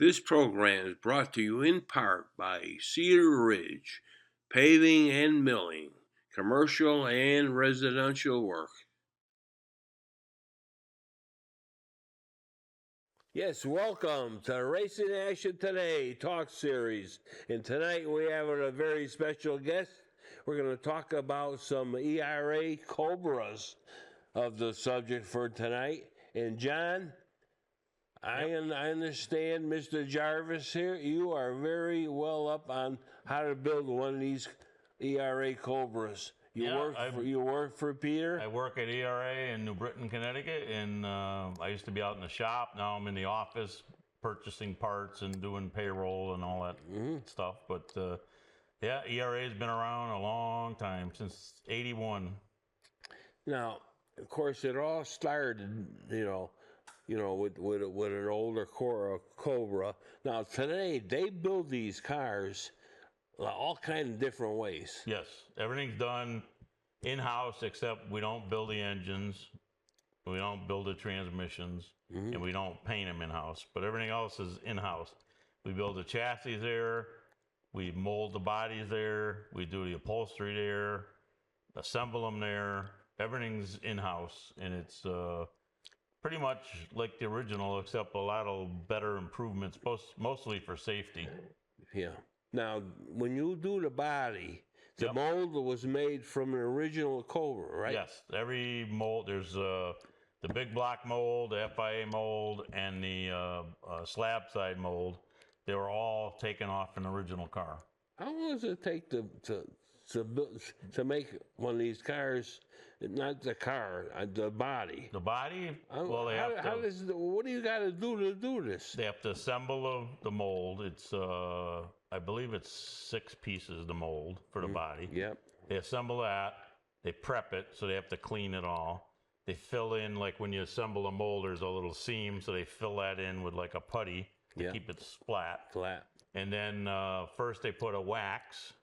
This program is brought to you in part by Cedar Ridge Paving and Milling, commercial and residential work. Yes, welcome to Racing Action Today Talk Series. And tonight we have a very special guest. We're going to talk about some ERA Cobras of the subject for tonight. And John, I understand, Mr. Jarvis here, you are very well up on how to build one of these ERA Cobras. You work for Peter? I work at ERA in New Britain, Connecticut, and I used to be out in the shop. Now I'm in the office purchasing parts and doing payroll and all that stuff. But yeah, ERA has been around a long time, since '81. Now, of course, it all started, with an older Cobra. Now, today, they build these cars all kinds of different ways. Yes, everything's done in-house, except we don't build the engines, we don't build the transmissions, and we don't paint them in-house. But everything else is in-house. We build the chassis there, we mold the bodies there, we do the upholstery there, assemble them there. Everything's in-house, and it's pretty much like the original, except a lot of better improvements, mostly for safety. Yeah. Now, when you do the body, the mold was made from an original Cobra, right? Yes. Every mold, there's the big block mold, the FIA mold, and the slab side mold. They were all taken off an original car. How long does it take to make one of these cars? Not the car, the body. The body? Well, what do you got to do this? They have to assemble the mold. It's I believe it's 6 pieces, the mold for the body. Yep. They assemble that. They prep it, so they have to clean it all. They fill in, like when you assemble a mold, there's a little seam, so they fill that in with like a putty to keep it flat. And then first they put a wax.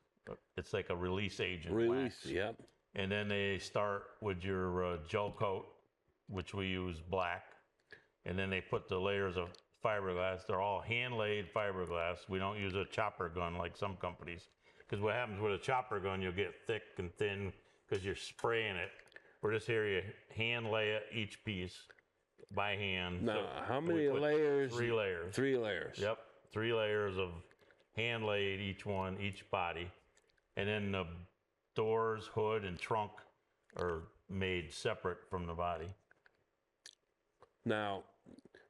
It's like a release agent. Yep. And then they start with your gel coat, which we use black. And then they put the layers of fiberglass. They're all hand-laid fiberglass. We don't use a chopper gun like some companies. Because what happens with a chopper gun, you'll get thick and thin because you're spraying it. For this here, you hand-lay it, each piece by hand. Now, how many layers? 3 layers. 3 layers. Yep, 3 layers of hand-laid, each body. And then the doors, hood, and trunk are made separate from the body. Now,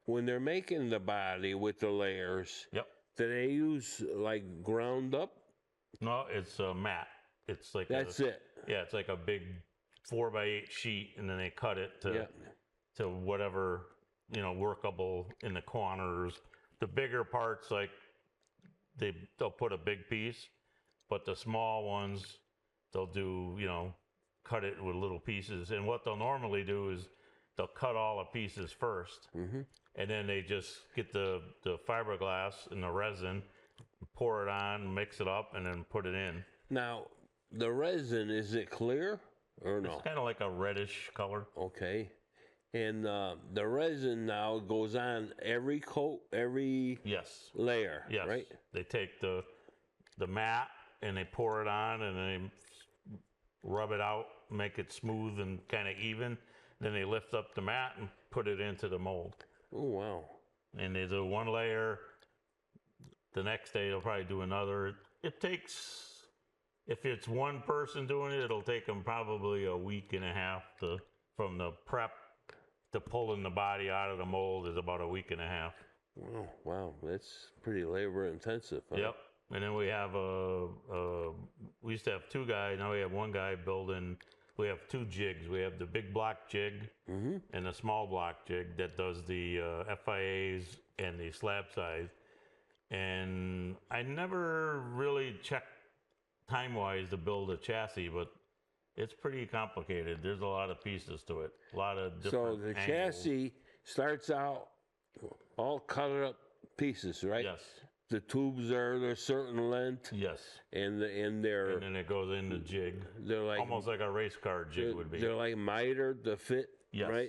when they're making the body with the layers, do they use like ground up? No, it's a mat. It's like it. Yeah, it's like a big 4x8 sheet, and then they cut it to whatever workable in the corners. The bigger parts, like they'll put a big piece, but the small ones they'll do cut it with little pieces. And what they'll normally do is they'll cut all the pieces first, and then they just get the fiberglass and the resin, pour it on, mix it up, and then put it in. Now, the resin, is it clear or no? It's kind of like a reddish color. Okay. And the resin now goes on every coat, every layer, right? They take the mat and they pour it on, and they rub it out, make it smooth and kind of even. Then they lift up the mat and put it into the mold. Oh, wow. And they do 1 layer. The next day they'll probably do another. It takes, if it's one person doing it, it'll take them probably a week and a half from the prep to pulling the body out of the mold is about a week and a half. Wow, that's pretty labor intensive. Huh? Yep. And then we have we used to have 2 guys. Now we have 1 guy building. We have 2 jigs. We have the big block jig and the small block jig that does the FIAs and the slab size. And I never really checked time-wise to build a chassis, but it's pretty complicated. There's a lot of pieces to it, a lot of different So the angles. chassis starts out all cut up pieces, right? Yes. The tubes are a certain length. Yes. And they're... And then it goes in the jig. They're like... almost like a race car jig would be. They're like mitered to fit, right?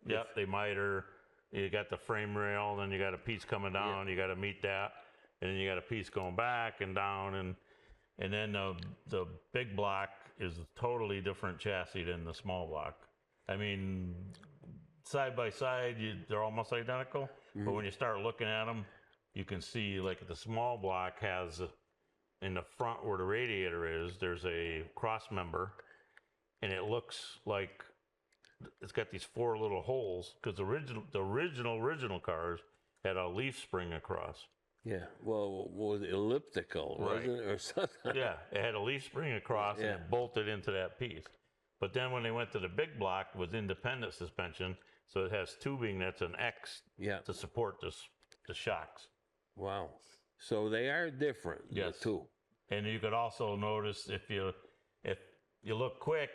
Yep, they miter. You got the frame rail, then you got a piece coming down. You got to meet that, and then you got a piece going back and down, and then the big block is a totally different chassis than the small block. I mean, side by side, they're almost identical, but when you start looking at them, you can see like the small block has in the front where the radiator is, there's a cross member, and it looks like it's got these 4 little holes because the original cars had a leaf spring across. Yeah, well, was it elliptical, wasn't it, or something? Yeah, it had a leaf spring across and it bolted into that piece. But then when they went to the big block with independent suspension, so it has tubing that's an X to support the shocks. Wow. So they are different, yes, too. And you could also notice if you look quick,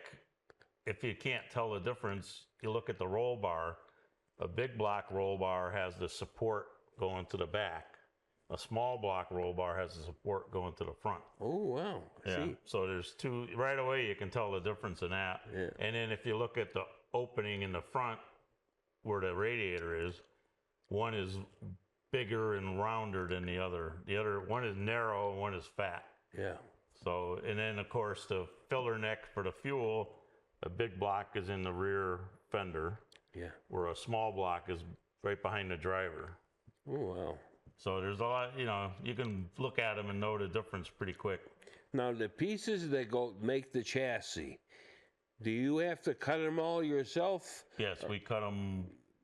if you can't tell the difference, you look at the roll bar. A big block roll bar has the support going to the back. A small block roll bar has the support going to the front. Oh, wow. Yeah. See? So there's 2, right away you can tell the difference in that. Yeah. And then if you look at the opening in the front where the radiator is, one is bigger and rounder than the other. The other one is narrow and one is fat. Yeah. So, and then of course the filler neck for the fuel, a big block is in the rear fender. Yeah. Where a small block is right behind the driver. Oh, wow. So there's a lot, you can look at them and know the difference pretty quick. Now, the pieces that make the chassis, do you have to cut them all yourself? Yes, we cut them.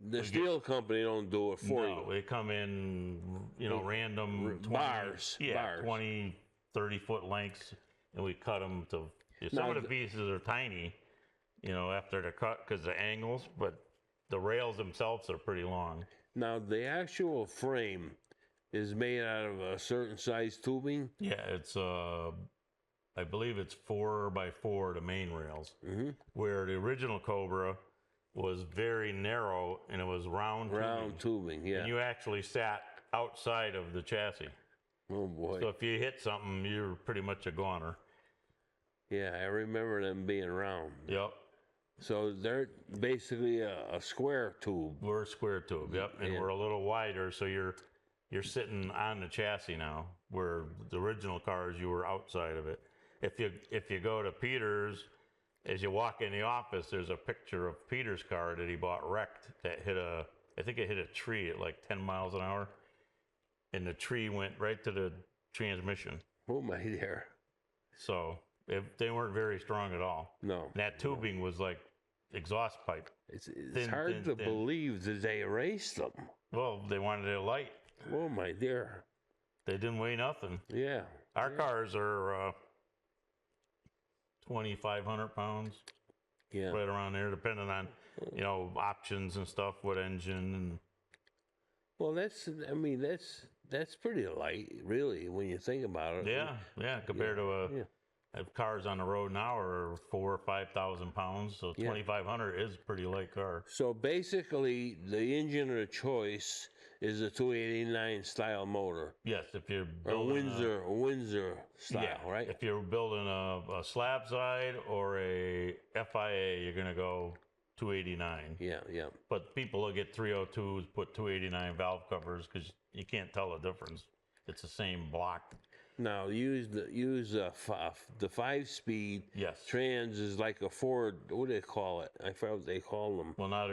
The steel company don't do it for you. No, they come in, random 20, bars. 20, 30-foot lengths, and we cut them to. Some of the pieces are tiny, after they're cut because the angles, but the rails themselves are pretty long. Now, the actual frame is made out of a certain size tubing? Yeah, it's I believe it's 4x4, the main rails, where the original Cobra was very narrow and it was round tubing, yeah. And you actually sat outside of the chassis. Oh, boy. So if you hit something, you're pretty much a goner. Yeah, I remember them being round. Yep. So they're basically a square tube. We're a square tube, yep. And we're a little wider, so you're sitting on the chassis now, where the original cars, you were outside of it. If you go to Peter's, as you walk in the office, there's a picture of Peter's car that he bought wrecked that I think it hit a tree at like 10 miles an hour. And the tree went right to the transmission. Oh, my dear. So they weren't very strong at all. No. That tubing was like exhaust pipe. It's hard to believe that they erased them. Well, they wanted it light. Oh, my dear. They didn't weigh nothing. Yeah. Our cars are 2,500 pounds. Yeah. Right around there, depending on, options and stuff, what engine. And well, that's pretty light, really, when you think about it. Yeah, compared to cars on the road now are 4,000 or 5,000 pounds, so 2,500 is a pretty light car. So basically, the engine of choice is a 289 style motor. Yes, if you're building a Windsor style, right? If you're building a slab side or a FIA, you're going to go 289. Yeah. But people will get 302s, put 289 valve covers because you can't tell the difference. It's the same block. Now use the 5-speed. Yes. Trans is like a Ford. What do they call it? I forgot what they call them. Well, now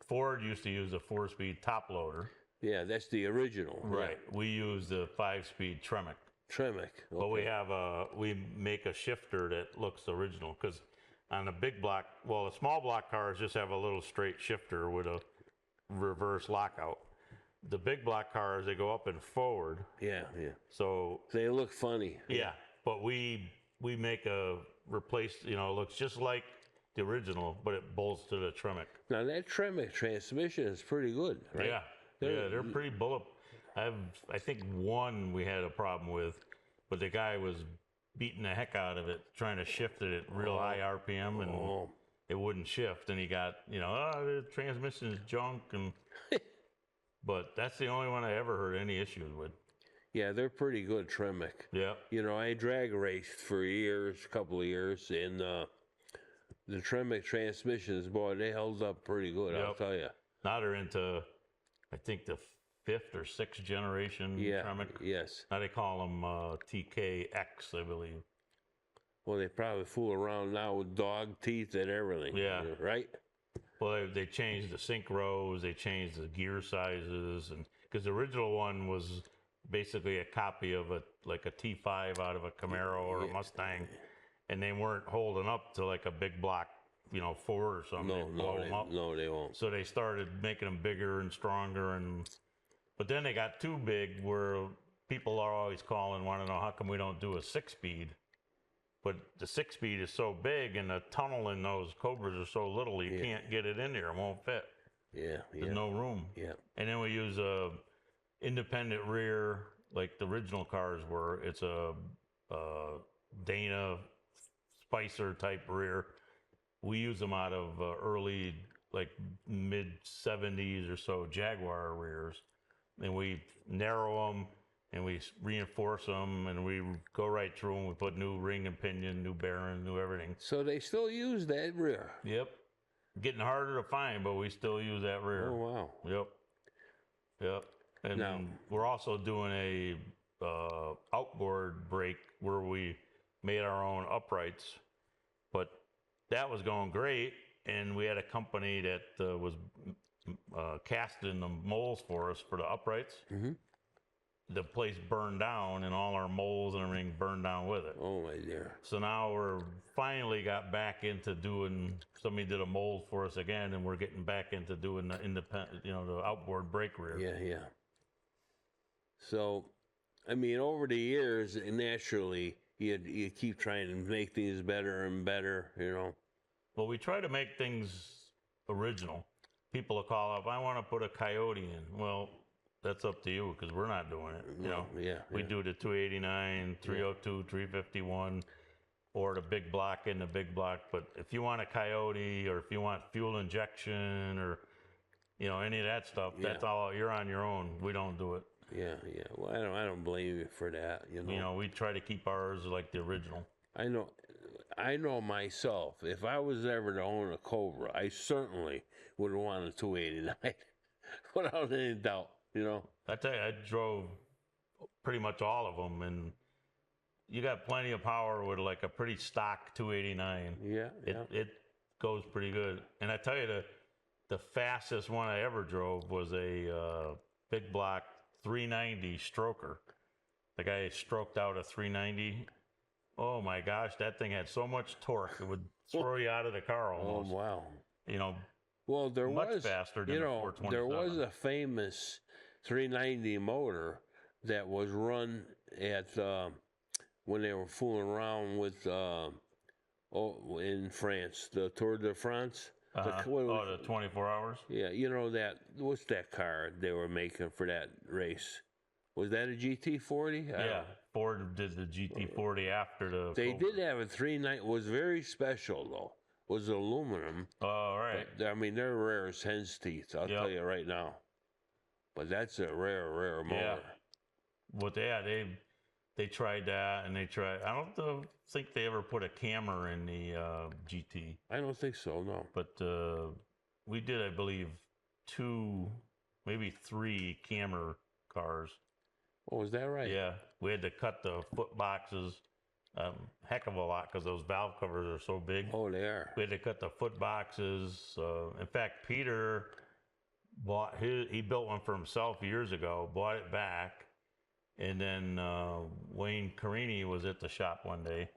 Ford used to use a 4-speed top loader. Yeah, that's the original. Right. Yeah. We use the 5-speed Tremec. Okay. But we make a shifter that looks original because on a big block, the small block cars just have a little straight shifter with a reverse lockout. The big block cars, they go up and forward. Yeah. So they look funny. Yeah, but we make a replace. It looks just like the original, but it bolts to the Tremec. Now that Tremec transmission is pretty good, right? Yeah, they're pretty bullet. I think one we had a problem with, but the guy was beating the heck out of it, trying to shift it at real high RPM, and it wouldn't shift. And he got, the transmission is junk, and but that's the only one I ever heard any issues with. Yeah, they're pretty good, Tremec. Yeah. I drag raced for a couple of years, and the Tremec transmissions, boy, they held up pretty good, I'll tell you. Now they're into, I think, the 5th or 6th generation Tremec. Yes. Now they call them TKX, I believe. Well, they probably fool around now with dog teeth and everything. Yeah. Right? Well, they changed the sync rows, they changed the gear sizes, and because the original one was basically a copy of a T5 out of a Camaro or a Mustang, and they weren't holding up to like a big block, Ford or something. No, they won't. So they started making them bigger and stronger, but then they got too big where people are always calling, want to know how come we don't do a 6-speed. But the 6-speed is so big, and the tunnel in those Cobras are so little, you can't get it in there. It won't fit. There's no room. And then we use a independent rear, like the original cars were. It's a Dana Spicer type rear. We use them out of early, like mid 70s or so Jaguar rears, and we narrow them. And we reinforce them, and we go right through them. We put new ring and pinion, new bearing, new everything. So they still use that rear? Yep. Getting harder to find, but we still use that rear. Oh, wow. Yep. And now, we're also doing a outboard brake where we made our own uprights. But that was going great, and we had a company that was casting the molds for us for the uprights. Mm-hmm. The place burned down, and all our molds and everything burned down with it. Oh my dear. So now we're finally got back into doing, somebody did a mold for us again, and we're getting back into doing the independent, the outboard brake rear. Yeah. So, I mean, over the years, naturally, you keep trying to make things better and better, Well, we try to make things original. People will call up, I want to put a Coyote in. Well, that's up to you, because we're not doing it. We do the 289, 302, 351, or the big block in the big block. But if you want a Coyote, or if you want fuel injection, or any of that stuff, that's all. You're on your own. We don't do it. Yeah. Well, I don't blame you for that. We try to keep ours like the original. I know myself. If I was ever to own a Cobra, I certainly would want a 289, without any doubt. I tell you, I drove pretty much all of them, and you got plenty of power with like a pretty stock 289. It goes pretty good. And I tell you, the fastest one I ever drove was a big block 390 stroker. The guy stroked out a 390. Oh my gosh, that thing had so much torque it would throw you out of the car almost. Oh wow. Well, there was faster than there was a famous 390 motor that was run at when they were fooling around with in France, the Tour de France. The 24 hours. Yeah, what's that car they were making for that race? Was that a GT40? Yeah, Ford did the GT40 after the. They did have a 390. It was very special though. It was aluminum. Oh, right. But, I mean, they're rare as hen's teeth. I'll tell you right now. But that's a rare motor. Yeah. But they tried that, and I don't think they ever put a camera in the GT. I don't think so, no. But we did, I believe, 2, maybe 3 camera cars. Oh, is that right? Yeah. We had to cut the foot boxes heck of a lot because those valve covers are so big. Oh, they are. We had to cut the foot boxes. In fact, Peter he built one for himself years ago, bought it back, and then Wayne Carini was at the shop one day,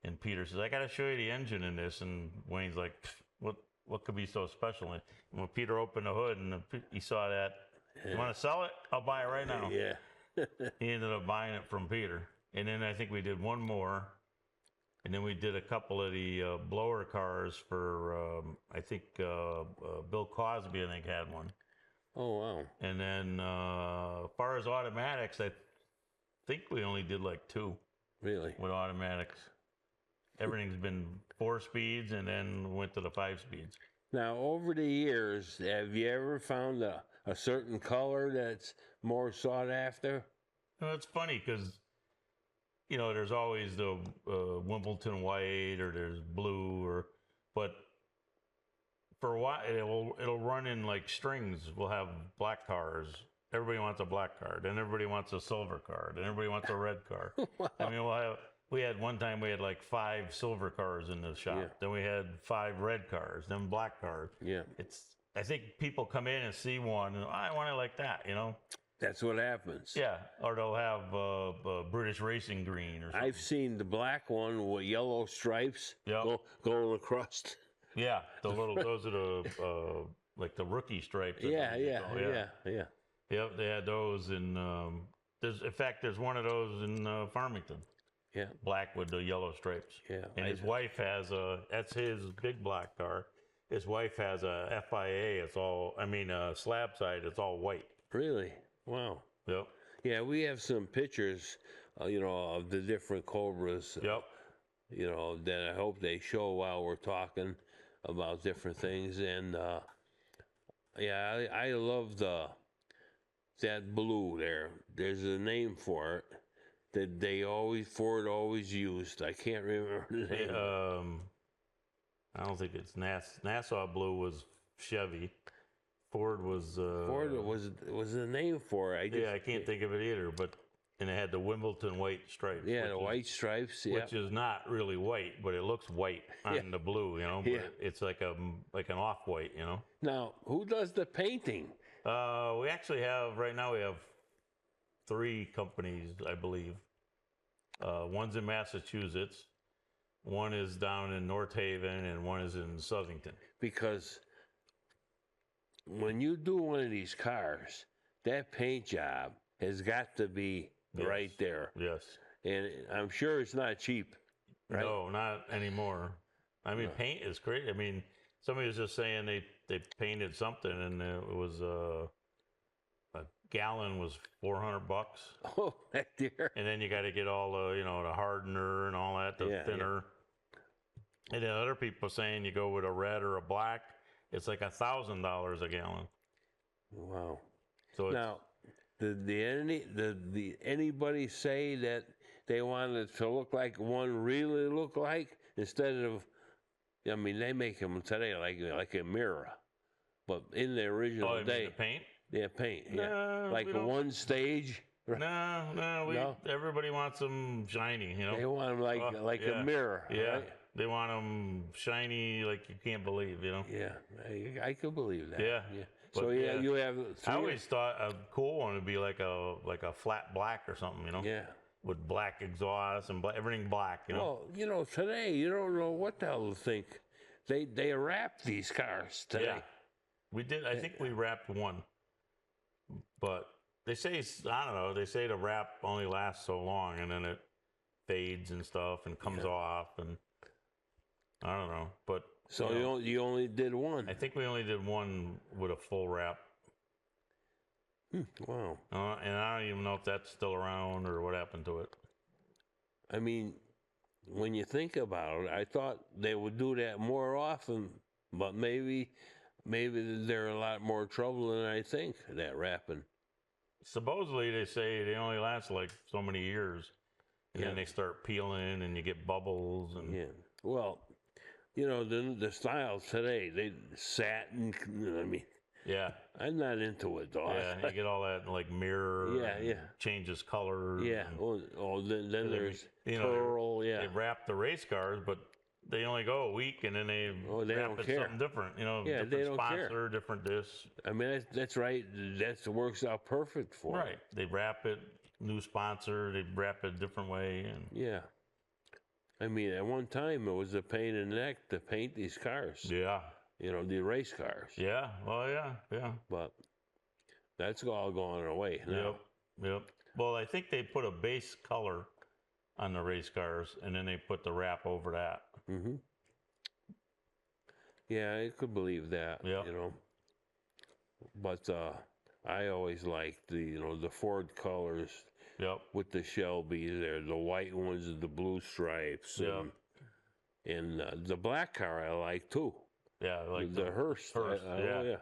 and Peter says, I got to show you the engine in this, and Wayne's like, what could be so special? And when Peter opened the hood and he saw that, you want to sell it? I'll buy it right now. Yeah. He ended up buying it from Peter. And then I think we did one more. And then we did a couple of the blower cars for, I think, Bill Cosby, I think, had one. Oh, wow. And then as far as automatics, I think we only did like 2. Really? With automatics. Everything's been 4 speeds, and then went to the 5 speeds. Now, over the years, have you ever found a certain color that's more sought after? Well, it's funny because, there's always the Wimbledon white, or there's blue, but for a while, it'll run in like strings. We'll have black cars. Everybody wants a black car. Then everybody wants a silver car. Then everybody wants a red car. Wow. I mean, we had one time we had like 5 silver cars in the shop. Yeah. Then we had 5 red cars. Then black cars. Yeah. I think people come in and see one and I want it like that, you know. That's what happens. Yeah, or they'll have British Racing Green or something. I've seen the black one with yellow stripes going across. Yeah, those are the like the rookie stripes. Yeah. Yep, they had those in. There's one of those in Farmington. Yeah. Black with the yellow stripes. Yeah. And his wife has that's his big black car. His wife has a FIA. It's all, slab side. It's all white. Really? Wow. Yep. Yeah, we have some pictures, of the different Cobras. Yep. That I hope they show while we're talking about different things. And I love that blue there. There's a name for it that Ford always used. I can't remember the name. I don't think it's Nassau blue was Chevy. Ford was the name for it. I can't think of it either. And it had the Wimbledon white stripes. Yeah, the white stripes. Yeah, which is not really white, but it looks white on the blue. But it's like an off white. Now, who does the painting? We actually have right now. We have 3 companies, I believe. One's in Massachusetts, one is down in North Haven, and one is in Southington. Because when you do one of these cars, that paint job has got to be right there. Yes. And I'm sure it's not cheap, right? No, not anymore. Paint is great. Somebody was just saying they painted something, and it was a gallon was $400. Oh, dear. And then you got to get all the the hardener and all that, the thinner. Yeah. And then other people saying you go with a red or a black, it's like $1,000 a gallon. Wow. So now, did anybody say that they wanted to look like one really look like instead of? They make them today like a mirror, but in the original day, the paint. Yeah, paint. No, yeah, like one stage. No. Everybody wants them shiny. They want them like a mirror. Yeah, right? They want them shiny, like you can't believe. Yeah, I could believe that. Yeah. But so you have. I always thought a cool one would be like a flat black or something. Yeah. With black exhaust and everything black. Well, today you don't know what the hell to think. They wrap these cars today. Yeah. We did. I think we wrapped one. But they say, I don't know, they say the wrap only lasts so long and then it fades and stuff and comes off, and I don't know. But so you only did one. I think we only did one with a full wrap. Wow. And I don't even know if that's still around or what happened to it. When you think about it, I thought they would do that more often, but maybe they're a lot more trouble than I think, that wrapping. Supposedly they say they only last like so many years, and then they start peeling and you get bubbles. And well, the styles today, they satin. Yeah, I'm not into it though. Yeah, you get all that like mirror. Changes color. Yeah. Then there's pearl. They wrap the race cars, but they only go a week, and then they wrap it something different. Different they don't sponsor, care. Different this. That's right. That works out perfect for them. Right. They wrap it, new sponsor. They wrap it a different way. And yeah. At one time it was a pain in the neck to paint these cars. Yeah. The race cars. Yeah. Well, yeah. But that's all going away now. Yep. Well, I think they put a base color on the race cars, and then they put the wrap over that. Mm-hmm. Yeah, I could believe that. Yeah. But I always liked the Ford colors. Yep. With the Shelby there, the white ones and the blue stripes. Yeah. And the black car I like too. Yeah, like the hearse. Yeah.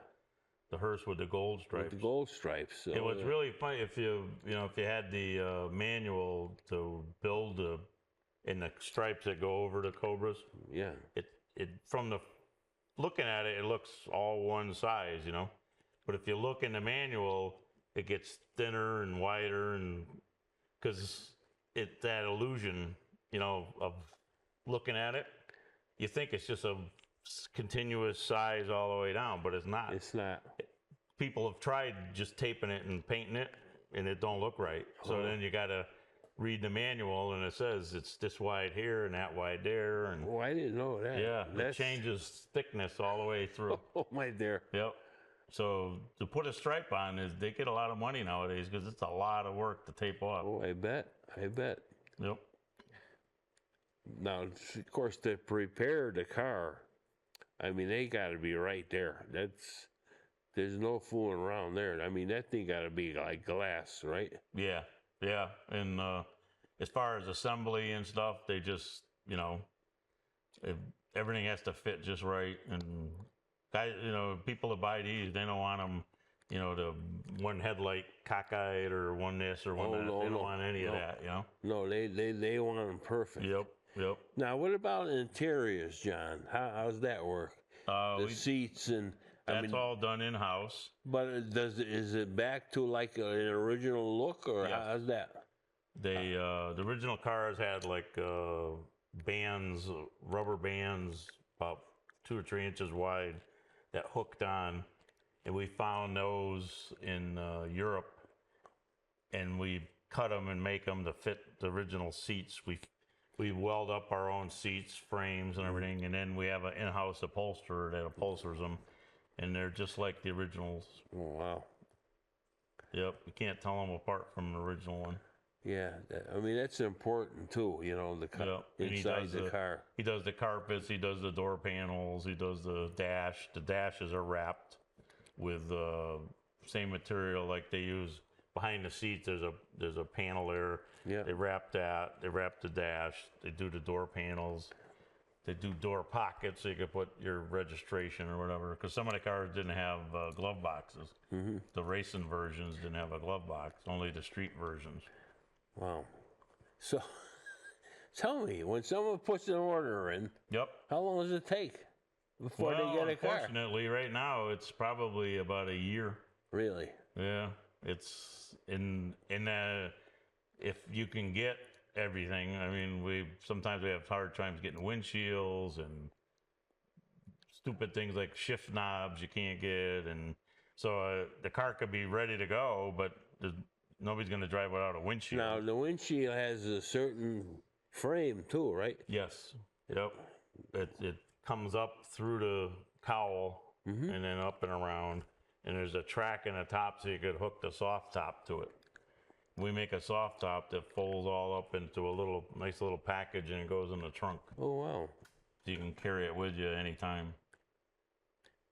The hearse with the gold stripes. With the gold stripes. So, it was really funny if you had the manual to build in the stripes that go over the Cobras. Yeah. It from the looking at it, it looks all one size, you know. But if you look in the manual, it gets thinner and wider, and because it's that illusion, you know, of looking at it, you think it's just a continuous size all the way down, but it's not. It's not. People have tried just taping it and painting it, and it don't look right. So then you got to read the manual, and it says it's this wide here and that wide there, and Oh, I didn't know that. yeah, it changes thickness all the way through. Oh, my dear. Yep. So to put a stripe on is they get a lot of money nowadays because it's a lot of work to tape off. Oh, I bet. I bet. Yep. Now, of course, to prepare the car, I mean, they got to be right there. There's no fooling around there. I mean, that thing got to be like glass, right? Yeah. Yeah. And as far as assembly and stuff, they just, you know, everything has to fit just right. And guys, you know, people that buy these, they don't want them, you know, the one headlight cockeyed or one this or one that. No, they don't no, want any of that, you know? No, they want them perfect. Yep. Yep. Now, what about interiors, John? How's that work? The seats and that's all done in house. But is it back to like an original look, or Yes. how's that? They the original cars had like bands, rubber bands, about 2 or 3 inches wide, that hooked on, and we found those in Europe, and we cut them and make them to fit the original seats. We weld up our own seats, frames, and everything, and then we have an in-house upholsterer that upholsters them, and they're just like the originals. Oh, wow. Yep, you can't tell them apart from the original one. Yeah, I mean, that's important too, you know, the Yep. And inside the car. He does the carpets, he does the door panels, he does the dash. The dashes are wrapped with same material like they use behind the seats. There's a panel there. Yeah. They wrap that. They wrap the dash. They do the door panels. They do door pockets so you can put your registration or whatever. Because some of the cars didn't have glove boxes. Mm-hmm. The racing versions didn't have a glove box. Only the street versions. Wow. So, tell me, when someone puts an order in, Yep. how long does it take before they get a car? Unfortunately, right now it's probably about a year. Really? Yeah, it's in if you can get everything. I mean, sometimes we have hard times getting windshields and stupid things like shift knobs you can't get, and so the car could be ready to go, but nobody's going to drive without a windshield. Now, the windshield has a certain frame too, right? Yes. Yep. It comes up through the cowl and then up and around, and there's a track in the top so you could hook the soft top to it. We make a soft top that folds all up into a nice little package, and it goes in the trunk. Oh, wow. So you can carry it with you anytime.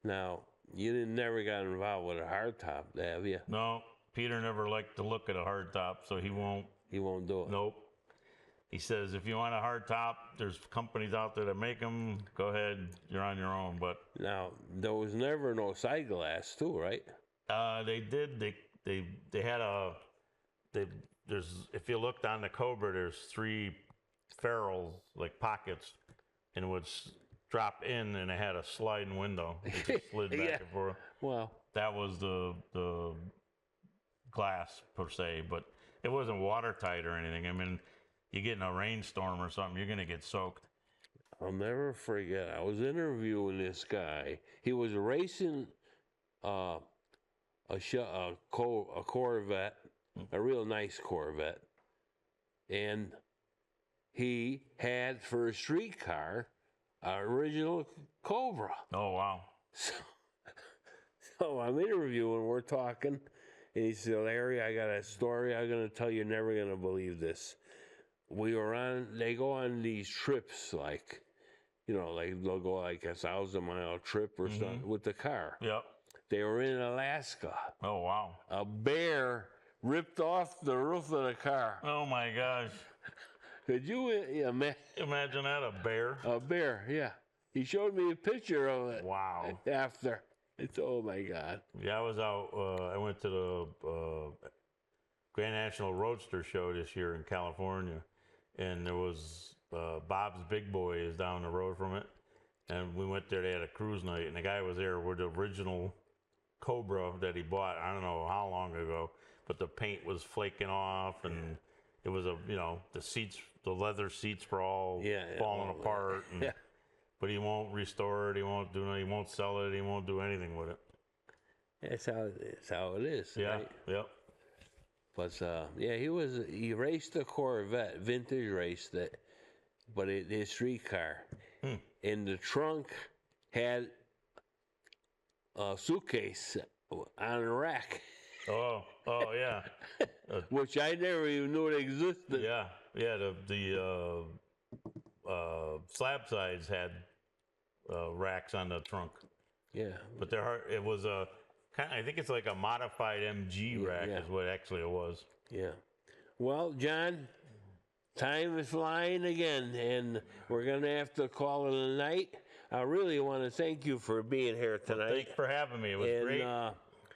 Now, you never got involved with a hard top, have you? No, Peter never liked the look of the hard top, so he won't. He won't do it. Nope. He says, if you want a hard top, there's companies out there that make them. Go ahead, you're on your own. But now, there was never no side glass too, right? they did. They had there's if you looked on the Cobra, there's 3 ferrules like pockets, and it would drop in, and it had a sliding window. It just slid back Yeah. and forth. Well, That was the glass per se, but it wasn't watertight or anything. I mean, you get in a rainstorm or something, you're gonna get soaked. I'll never forget. I was interviewing this guy. He was racing a Corvette, a real nice Corvette, and he had for a street car an original Cobra. Oh wow! So I'm interviewing. We're talking, and he said, "Larry, I got a story I'm gonna tell you. You're never gonna believe this. They go on these trips, like, you know, like they'll go like 1,000-mile trip or something with the car. Yep. They were in Alaska. Oh wow! A bear ripped off the roof of the car. Oh my gosh! Could you Imagine that, a bear. A bear, yeah. He showed me a picture of it. Wow. After. It's, oh my God. Yeah, I was out. I went to the Grand National Roadster Show this year in California, and there was Bob's Big Boy is down the road from it, And we went there. They had a cruise night, and the guy was there with the original Cobra that he bought. I don't know how long ago, but the paint was flaking off, and it was the seats, the leather seats were all falling apart. And, but he won't restore it. He won't do it. He won't sell it. He won't do anything with it. That's how it is. Yeah. Right? Yep. But he raced a Corvette, vintage raced it, but his street car. In the trunk had a suitcase on a rack. Oh yeah. Which I never even knew it existed. Yeah. The slab sides had racks on the trunk. Yeah. But it was I think it's like a modified MG rack is what actually it was. Yeah. Well, John, time is flying again, and we're going to have to call it a night. I really want to thank you for being here tonight. Well, thanks for having me. It was great. It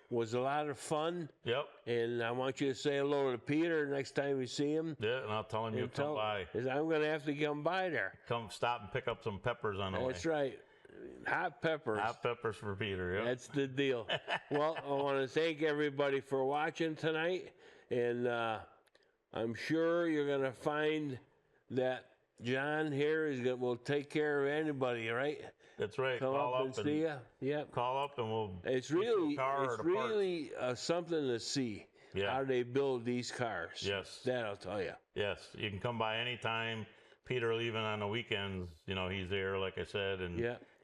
was a lot of fun. Yep. And I want you to say hello to Peter next time you see him. Yeah, and I'll tell him you'll come by. I'm going to have to come by there. Come stop and pick up some peppers on the way. That's right. Hot peppers. Hot peppers for Peter, yeah. That's the deal. Well, I want to thank everybody for watching tonight. And I'm sure you're going to find that John here will take care of anybody, right? That's right. Call up and see you. Yep. Call up and we'll. It's really something to see how they build these cars. Yes. That I'll tell you. Yes, you can come by anytime. Peter will even on the weekends. He's there, like I said, and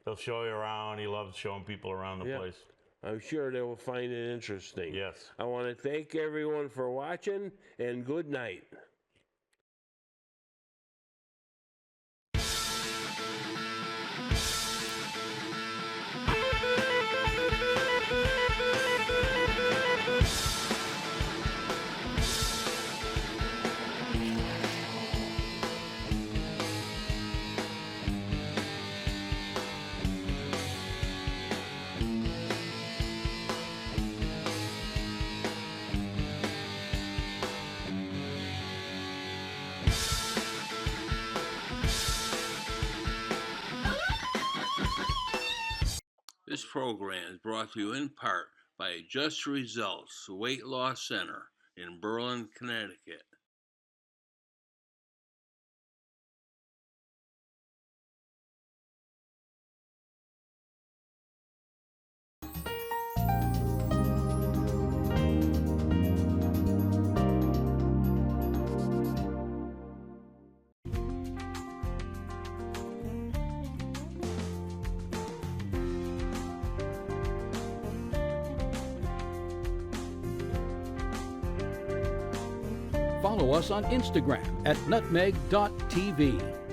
he'll show you around. He loves showing people around the place. I'm sure they will find it interesting. Yes. I want to thank everyone for watching, and good night. This program is brought to you in part by Just Results Weight Loss Center in Berlin, Connecticut. Follow us on Instagram at nutmeg.tv.